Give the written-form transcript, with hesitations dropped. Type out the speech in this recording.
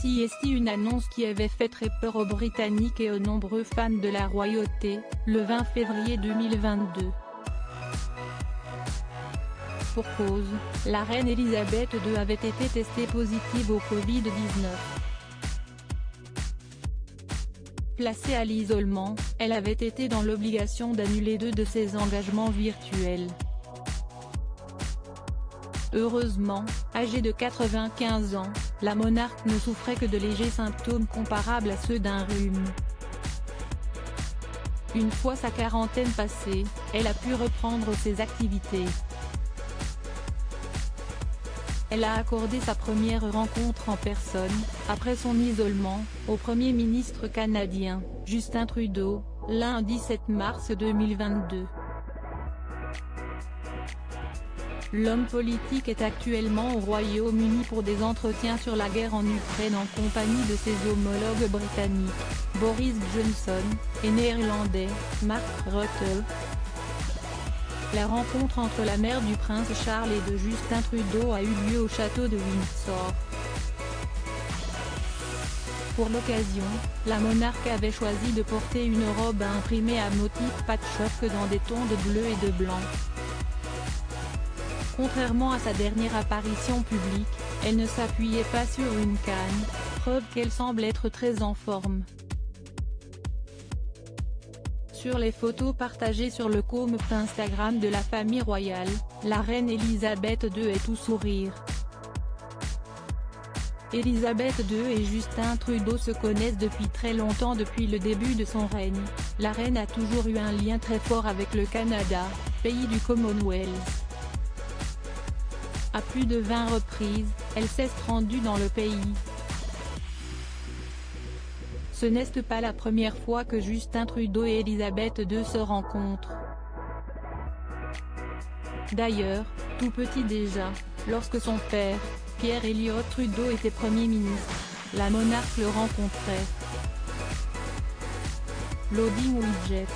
Voici une annonce qui avait fait très peur aux Britanniques et aux nombreux fans de la royauté, le 20 février 2022. Pour cause, la reine Elisabeth II avait été testée positive au Covid-19. Placée à l'isolement, elle avait été dans l'obligation d'annuler 2 de ses engagements virtuels. Heureusement, âgée de 95 ans, la monarque ne souffrait que de légers symptômes comparables à ceux d'un rhume. Une fois sa quarantaine passée, elle a pu reprendre ses activités. Elle a accordé sa première rencontre en personne, après son isolement, au Premier ministre canadien, Justin Trudeau, lundi 7 mars 2022. L'homme politique est actuellement au Royaume-Uni pour des entretiens sur la guerre en Ukraine en compagnie de ses homologues britanniques, Boris Johnson, et néerlandais, Mark Rutte. La rencontre entre la mère du prince Charles et de Justin Trudeau a eu lieu au château de Windsor. Pour l'occasion, la monarque avait choisi de porter une robe imprimée à motif patchwork dans des tons de bleu et de blanc. Contrairement à sa dernière apparition publique, elle ne s'appuyait pas sur une canne, preuve qu'elle semble être très en forme. Sur les photos partagées sur le compte Instagram de la famille royale, la reine Elisabeth II est tout sourire. Elisabeth II et Justin Trudeau se connaissent depuis très longtemps. Depuis le début de son règne, la reine a toujours eu un lien très fort avec le Canada, pays du Commonwealth. À plus de 20 reprises, elle s'est rendue dans le pays. Ce n'est pas la première fois que Justin Trudeau et Elisabeth II se rencontrent. D'ailleurs, tout petit déjà, lorsque son père, Pierre Elliott Trudeau était Premier ministre, la monarque le rencontrait. Loading widget.